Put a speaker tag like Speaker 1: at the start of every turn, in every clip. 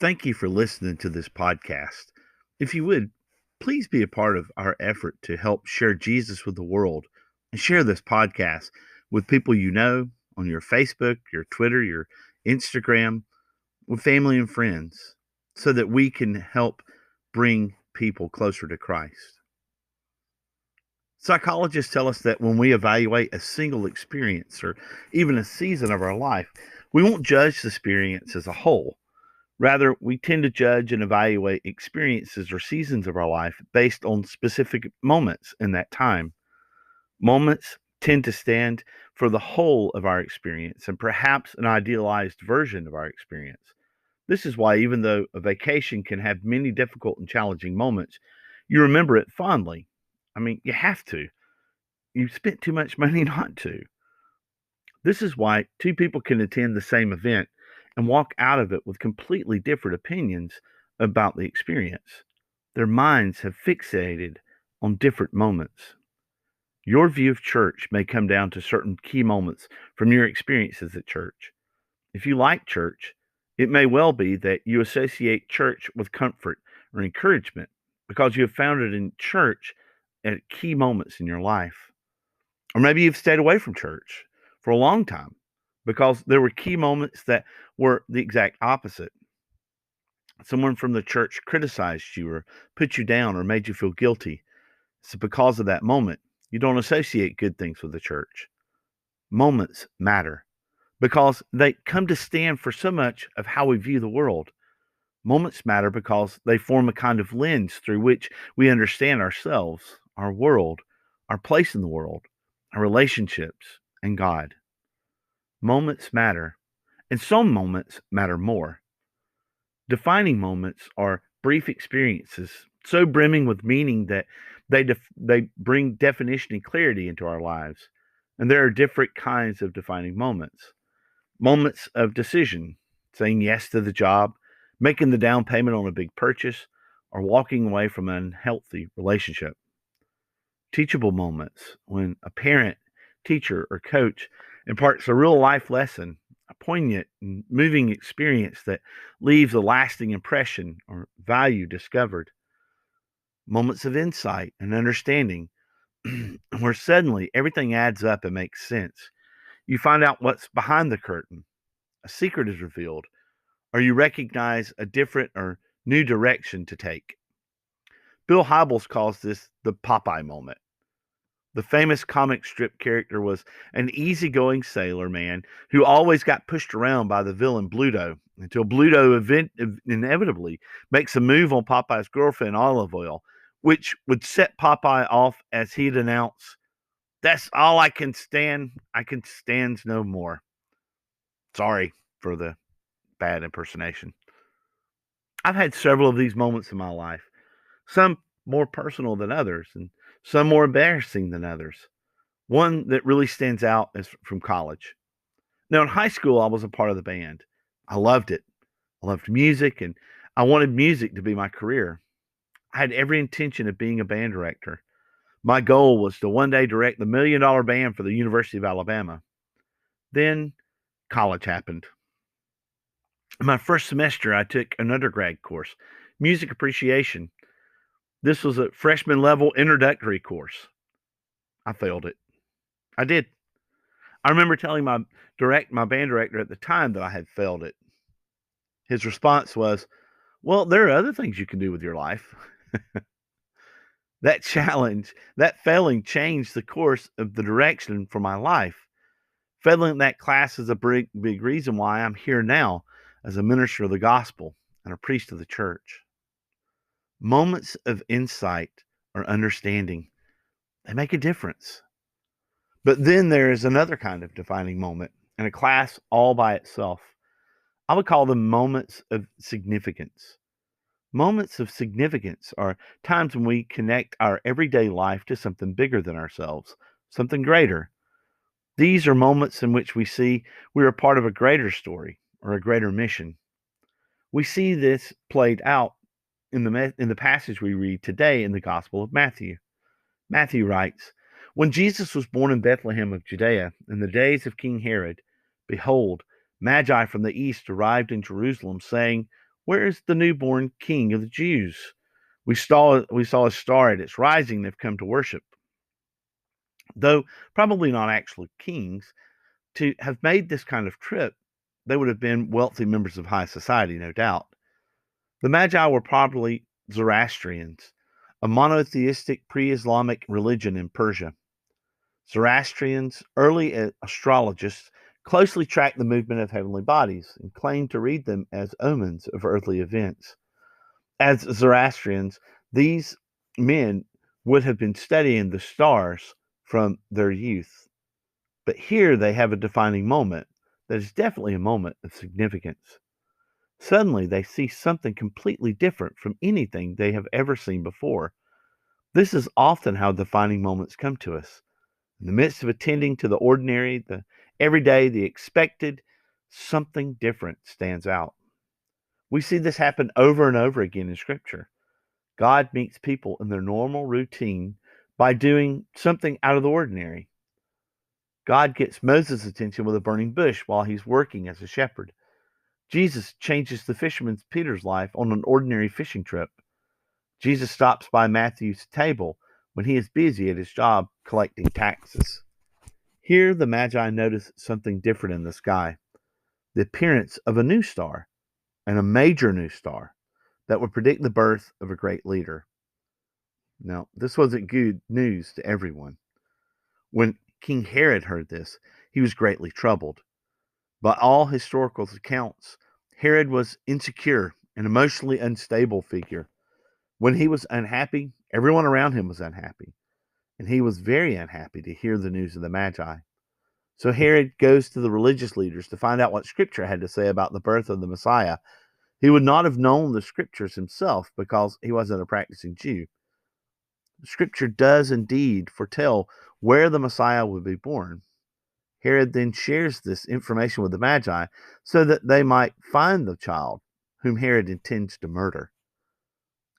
Speaker 1: Thank you for listening to this podcast. If you would, please be a part of our effort to help share Jesus with the world and share this podcast with people you know on your Facebook, your Twitter, your Instagram, with family and friends so that we can help bring people closer to Christ. Psychologists tell us that when we evaluate a single experience or even a season of our life, we won't judge the experience as a whole. Rather, we tend to judge and evaluate experiences or seasons of our life based on specific moments in that time. Moments tend to stand for the whole of our experience and perhaps an idealized version of our experience. This is why, even though a vacation can have many difficult and challenging moments, you remember it fondly. I mean, you have to. You've spent too much money not to. This is why two people can attend the same event and walk out of it with completely different opinions about the experience. Their minds have fixated on different moments. Your view of church may come down to certain key moments from your experiences at church. If you like church, it may well be that you associate church with comfort or encouragement because you have found it in church at key moments in your life. Or maybe you've stayed away from church for a long time because there were key moments that were the exact opposite. Someone from the church criticized you or put you down or made you feel guilty. So, because of that moment, you don't associate good things with the church. Moments matter because they come to stand for so much of how we view the world. Moments matter because they form a kind of lens through which we understand ourselves, our world, our place in the world, our relationships, and God. Moments matter, and some moments matter more. Defining moments are brief experiences so brimming with meaning that they bring definition and clarity into our lives. And there are different kinds of defining moments. Moments of decision, saying yes to the job, making the down payment on a big purchase, or walking away from an unhealthy relationship. Teachable moments, when a parent, teacher, or coach imparts a real life lesson, a poignant and moving experience that leaves a lasting impression or value discovered. Moments of insight and understanding, where suddenly everything adds up and makes sense. You find out what's behind the curtain, a secret is revealed, or you recognize a different or new direction to take. Bill Hybels calls this the Popeye moment. The famous comic strip character was an easygoing sailor man who always got pushed around by the villain Bluto until Bluto inevitably makes a move on Popeye's girlfriend, Olive Oil, which would set Popeye off as he'd announce, "That's all I can stand. I can stand no more." Sorry for the bad impersonation. I've had several of these moments in my life, some more personal than others, and some more embarrassing than others. One that really stands out is from college. Now, in high school, I was a part of the band. I loved it. I loved music, and I wanted music to be my career. I had every intention of being a band director. My goal was to one day direct the $1 million band for the University of Alabama. Then college happened. In my first semester, I took an undergrad course, music appreciation. This was a freshman level introductory course. I failed it. I did. I remember telling my band director at the time that I had failed it. His response was, "Well, there are other things you can do with your life." That failing changed the course of the direction for my life. Failing that class is a big reason why I'm here now as a minister of the gospel and a priest of the church. Moments of insight or understanding, they make a difference. But then there is another kind of defining moment and a class all by itself. I would call them moments of significance. Moments of significance are times when we connect our everyday life to something bigger than ourselves, something greater. These are moments in which we see we are part of a greater story or a greater mission. We see this played out in the passage we read today in the Gospel of Matthew. Matthew writes, "When Jesus was born in Bethlehem of Judea in the days of King Herod, behold, Magi from the east arrived in Jerusalem, saying, Where is the newborn king of the Jews? We saw a star at its rising. They've come to worship. Though probably not actual kings, to have made this kind of trip, they would have been wealthy members of high society, no doubt. The Magi were probably Zoroastrians, a monotheistic pre Islamic religion in Persia. Zoroastrians, early astrologists, closely tracked the movement of heavenly bodies and claimed to read them as omens of earthly events. As Zoroastrians, these men would have been studying the stars from their youth. But here they have a defining moment that is definitely a moment of significance. Suddenly, they see something completely different from anything they have ever seen before. This is often how defining moments come to us. In the midst of attending to the ordinary, the everyday, the expected, something different stands out. We see this happen over and over again in Scripture. God meets people in their normal routine by doing something out of the ordinary. God gets Moses' attention with a burning bush while he's working as a shepherd. Jesus changes the fisherman Peter's life on an ordinary fishing trip. Jesus stops by Matthew's table when he is busy at his job collecting taxes. Here, the Magi notice something different in the sky, the appearance of a new star, and a major new star that would predict the birth of a great leader. Now, this wasn't good news to everyone. When King Herod heard this, he was greatly troubled. By all historical accounts, Herod was insecure and emotionally unstable figure. When he was unhappy, everyone around him was unhappy, and he was very unhappy to hear the news of the Magi. So Herod goes to the religious leaders to find out what Scripture had to say about the birth of the Messiah. He would not have known the Scriptures himself because he wasn't a practicing Jew. Scripture does indeed foretell where the Messiah would be born. Herod then shares this information with the Magi so that they might find the child whom Herod intends to murder.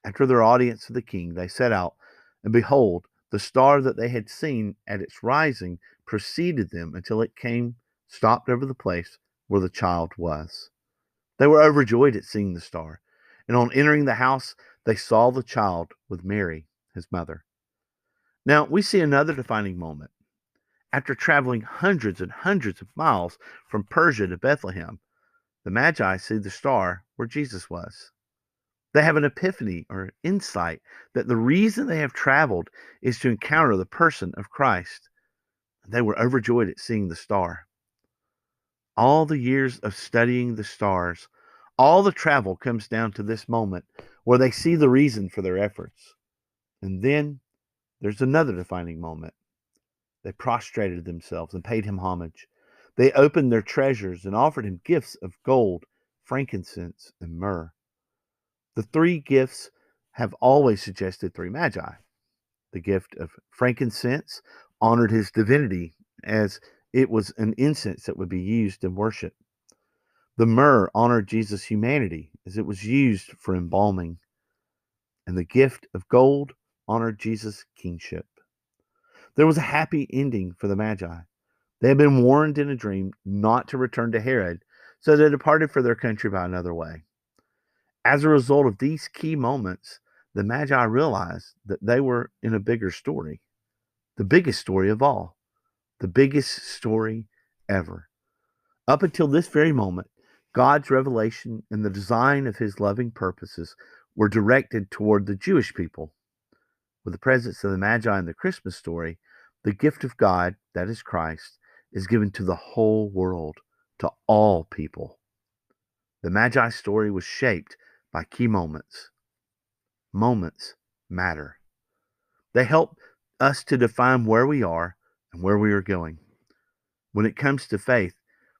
Speaker 1: After their audience of the king, they set out, and behold, the star that they had seen at its rising preceded them until it came, stopped over the place where the child was. They were overjoyed at seeing the star, and on entering the house, they saw the child with Mary, his mother. Now, we see another defining moment. After traveling hundreds and hundreds of miles from Persia to Bethlehem, the Magi see the star where Jesus was. They have an epiphany or insight that the reason they have traveled is to encounter the person of Christ. They were overjoyed at seeing the star. All the years of studying the stars, all the travel comes down to this moment where they see the reason for their efforts. And then there's another defining moment. They prostrated themselves and paid him homage. They opened their treasures and offered him gifts of gold, frankincense, and myrrh. The three gifts have always suggested three magi. The gift of frankincense honored his divinity as it was an incense that would be used in worship. The myrrh honored Jesus' humanity as it was used for embalming. And the gift of gold honored Jesus' kingship. There was a happy ending for the Magi. They had been warned in a dream not to return to Herod, so they departed for their country by another way. As a result of these key moments, the Magi realized that they were in a bigger story, the biggest story of all, the biggest story ever. Up until this very moment, God's revelation and the design of his loving purposes were directed toward the Jewish people. With the presence of the Magi in the Christmas story, the gift of God, that is Christ, is given to the whole world, to all people. The Magi story was shaped by key moments. Moments matter. They help us to define where we are and where we are going. When it comes to faith,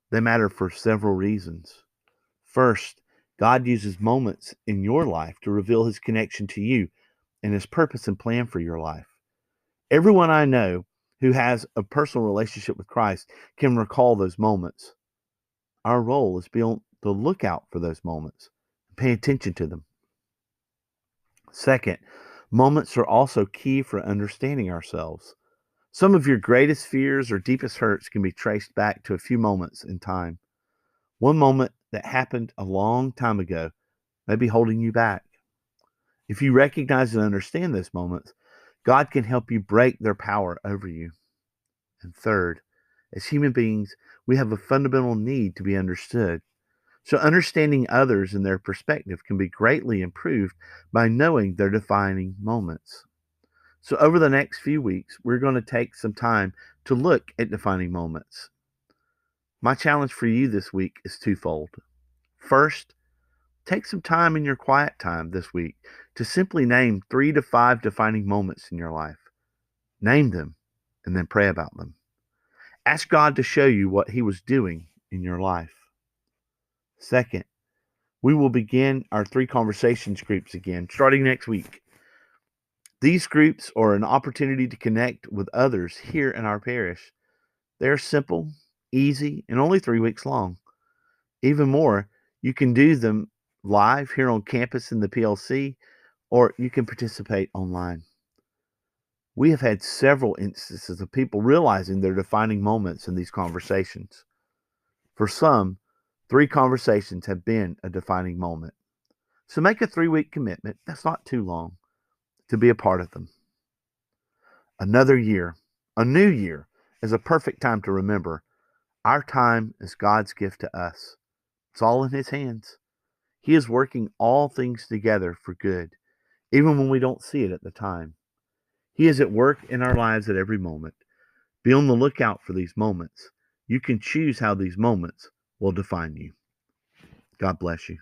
Speaker 1: they matter for several reasons. First, God uses moments in your life to reveal his connection to you and his purpose and plan for your life. Everyone I know who has a personal relationship with Christ can recall those moments. Our role is to be on the lookout for those moments, pay attention to them. Second, moments are also key for understanding ourselves. Some of your greatest fears or deepest hurts can be traced back to a few moments in time. One moment that happened a long time ago maybe holding you back. If you recognize and understand those moments, God can help you break their power over you. And third, as human beings, we have a fundamental need to be understood. So, understanding others and their perspective can be greatly improved by knowing their defining moments. So, over the next few weeks, we're going to take some time to look at defining moments. My challenge for you this week is twofold. First, take some time in your quiet time this week to simply name 3 to 5 defining moments in your life. Name them and then pray about them. Ask God to show you what He was doing in your life. Second, we will begin our 3 conversations groups again starting next week. These groups are an opportunity to connect with others here in our parish. They're simple, easy, and only 3 weeks long. Even more, you can do them live here on campus in the PLC, or you can participate online. We have had several instances of people realizing their defining moments in these conversations. For some, 3 conversations have been a defining moment. So make a 3 week commitment, that's not too long, to be a part of them. Another year, a new year, is a perfect time to remember our time is God's gift to us. It's all in His hands. He is working all things together for good, even when we don't see it at the time. He is at work in our lives at every moment. Be on the lookout for these moments. You can choose how these moments will define you. God bless you.